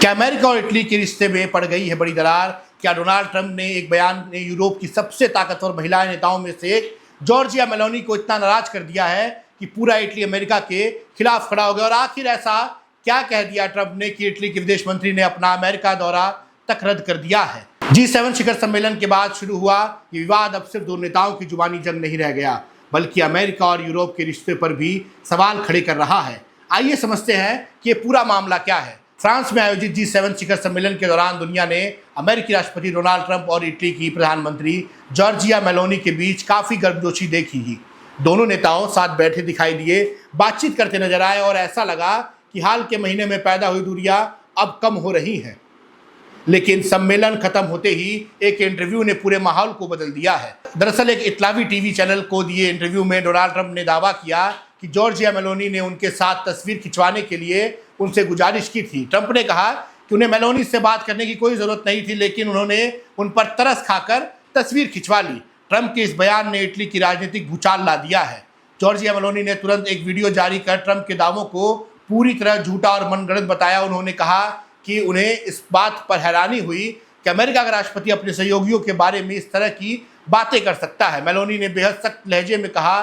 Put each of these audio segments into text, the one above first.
क्या अमेरिका और इटली के रिश्ते में पड़ गई है बड़ी दरार? क्या डोनाल्ड ट्रंप ने एक बयान ने यूरोप की सबसे ताकतवर महिला नेताओं में से एक जॉर्जिया मेलोनी को इतना नाराज कर दिया है कि पूरा इटली अमेरिका के खिलाफ खड़ा हो गया? और आखिर ऐसा क्या कह दिया ट्रंप ने कि इटली के विदेश मंत्री ने अपना अमेरिका दौरा तक रद्द कर दिया है? G7 शिखर सम्मेलन के बाद शुरू हुआ ये विवाद अब सिर्फ दो नेताओं की जुबानी जंग नहीं रह गया, बल्कि अमेरिका और यूरोप के रिश्ते पर भी सवाल खड़े कर रहा है। आइए समझते हैं कि ये पूरा मामला क्या है। फ्रांस में आयोजित G7 शिखर सम्मेलन के दौरान दुनिया ने अमेरिकी राष्ट्रपति डोनाल्ड ट्रंप और इटली की प्रधानमंत्री जॉर्जिया मेलोनी के बीच काफ़ी गर्मजोशी देखी ही। दोनों नेताओं साथ बैठे दिखाई दिए, बातचीत करते नजर आए और ऐसा लगा कि हाल के महीने में पैदा हुई दूरियां अब कम हो रही हैं। लेकिन सम्मेलन खत्म होते ही एक इंटरव्यू ने पूरे माहौल को बदल दिया है। दरअसल एक इतालवी टीवी चैनल को दिए इंटरव्यू में डोनाल्ड ट्रंप ने दावा किया कि जॉर्जिया मेलोनी ने उनके साथ तस्वीर खिंचवाने के लिए उनसे गुजारिश की थी। ट्रंप ने कहा कि उन्हें मेलोनी से बात करने की कोई ज़रूरत नहीं थी, लेकिन उन्होंने उन पर तरस खाकर तस्वीर खिंचवा ली। ट्रंप के इस बयान ने इटली की राजनीतिक भूचाल ला दिया है। जॉर्जिया मेलोनी ने तुरंत एक वीडियो जारी कर ट्रंप के दावों को पूरी तरह झूठा और मनगढ़ंत बताया। उन्होंने कहा कि उन्हें इस बात पर हैरानी हुई कि अमेरिका का राष्ट्रपति अपने सहयोगियों के बारे में इस तरह की बातें कर सकता है। मेलोनी ने बेहद सख्त लहजे में कहा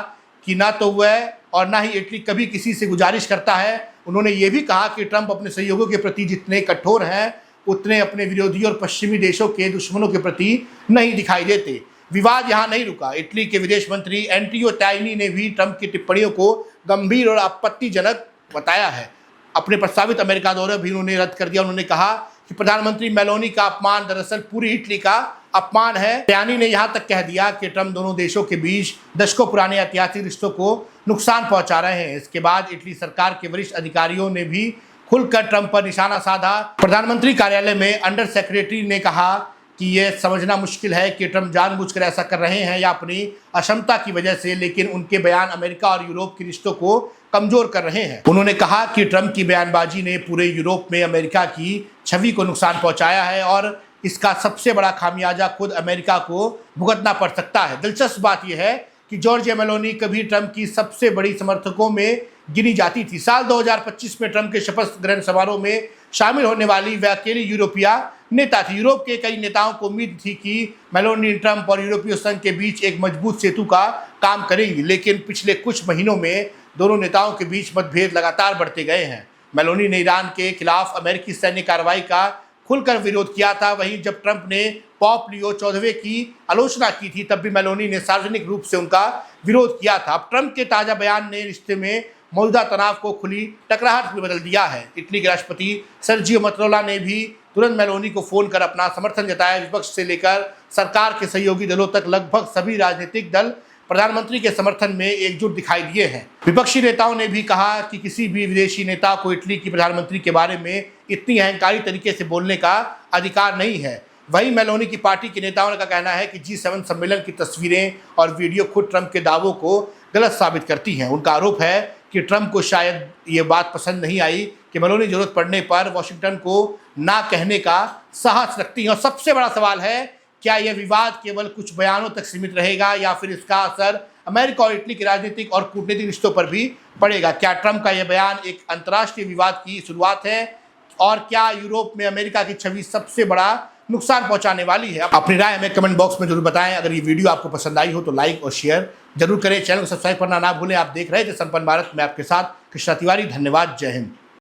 कि ना तो वह और ना ही इटली कभी किसी से गुजारिश करता है। उन्होंने ये भी कहा कि ट्रंप अपने सहयोगियों के प्रति जितने कठोर हैं, उतने अपने विरोधी और पश्चिमी देशों के दुश्मनों के प्रति नहीं दिखाई देते। विवाद यहाँ नहीं रुका। इटली के विदेश मंत्री एंटियो टाइनी ने भी ट्रंप की टिप्पणियों को गंभीर और आपत्तिजनक बताया है। अपने प्रस्तावित अमेरिका दौरे भी उन्होंने रद्द कर दिया। उन्होंने कहा कि प्रधानमंत्री मेलोनी का अपमान दरअसल पूरी इटली का अपमान है। टाइनी ने यहाँ तक कह दिया कि ट्रंप दोनों देशों के बीच दशकों पुराने ऐतिहासिक रिश्तों को नुकसान पहुंचा रहे हैं। इसके बाद इटली सरकार के वरिष्ठ अधिकारियों ने भी खुलकर ट्रंप पर निशाना साधा। प्रधानमंत्री कार्यालय में अंडर सेक्रेटरी ने कहा कि यह समझना मुश्किल है कि ट्रंप जानबूझकर ऐसा कर रहे हैं या अपनी अक्षमता की वजह से, लेकिन उनके बयान अमेरिका और यूरोप के रिश्तों को कमजोर कर रहे हैं। उन्होंने कहा कि ट्रंप की बयानबाजी ने पूरे यूरोप में अमेरिका की छवि को नुकसान पहुंचाया है और इसका सबसे बड़ा खामियाजा खुद अमेरिका को भुगतना पड़ सकता है। दिलचस्प बात यह है कि जॉर्जिया मेलोनी कभी ट्रंप की सबसे बड़ी समर्थकों में गिनी जाती थी। साल 2025 में ट्रंप के शपथ ग्रहण समारोह में शामिल होने वाली वह अकेली यूरोपीय नेता थी। यूरोप के कई नेताओं को उम्मीद थी कि मेलोनी ट्रंप और यूरोपीय संघ के बीच एक मजबूत सेतु का काम करेंगी, लेकिन पिछले कुछ महीनों में दोनों नेताओं के बीच मतभेद लगातार बढ़ते गए हैं। मेलोनी ने ईरान के खिलाफ अमेरिकी सैन्य कार्रवाई का खुलकर विरोध किया था। वहीं जब ट्रंप ने पॉप लियो 14वें की आलोचना की थी, तब भी मेलोनी ने सार्वजनिक रूप से उनका विरोध किया था। अब ट्रंप के ताज़ा बयान ने रिश्ते में मौजूदा तनाव को खुली टकराहट में बदल दिया है। इटली के राष्ट्रपति सर्जियो मत्तोला ने भी तुरंत मेलोनी को फोन कर अपना समर्थन जताया। विपक्ष से लेकर सरकार के सहयोगी दलों तक लगभग सभी राजनीतिक दल प्रधानमंत्री के समर्थन में एकजुट दिखाई दिए हैं। विपक्षी नेताओं ने भी कहा कि किसी भी विदेशी नेता को इटली की प्रधानमंत्री के बारे में इतनी अहंकारी तरीके से बोलने का अधिकार नहीं है। वहीं मेलोनी की पार्टी के नेताओं का कहना है कि G7 सम्मेलन की तस्वीरें और वीडियो खुद ट्रंप के दावों को गलत साबित करती हैं। उनका आरोप है कि ट्रंप को शायद ये बात पसंद नहीं आई कि मेलोनी जरूरत पड़ने पर वाशिंगटन को ना कहने का साहस रखती हैं। और सबसे बड़ा सवाल है, क्या यह विवाद केवल कुछ बयानों तक सीमित रहेगा या फिर इसका असर अमेरिका और इटली के राजनीतिक और कूटनीतिक रिश्तों पर भी पड़ेगा? क्या ट्रंप का यह बयान एक अंतर्राष्ट्रीय विवाद की शुरुआत है और क्या यूरोप में अमेरिका की छवि सबसे बड़ा नुकसान पहुंचाने वाली है? अपनी राय हमें कमेंट बॉक्स में जरूर बताएं। अगर ये वीडियो आपको पसंद आई हो तो लाइक और शेयर जरूर करें। चैनल को सब्सक्राइब करना ना भूलें। आप देख रहे थे संपन्न भारत में आपके साथ कृष्णा तिवारी। धन्यवाद। जय हिंद।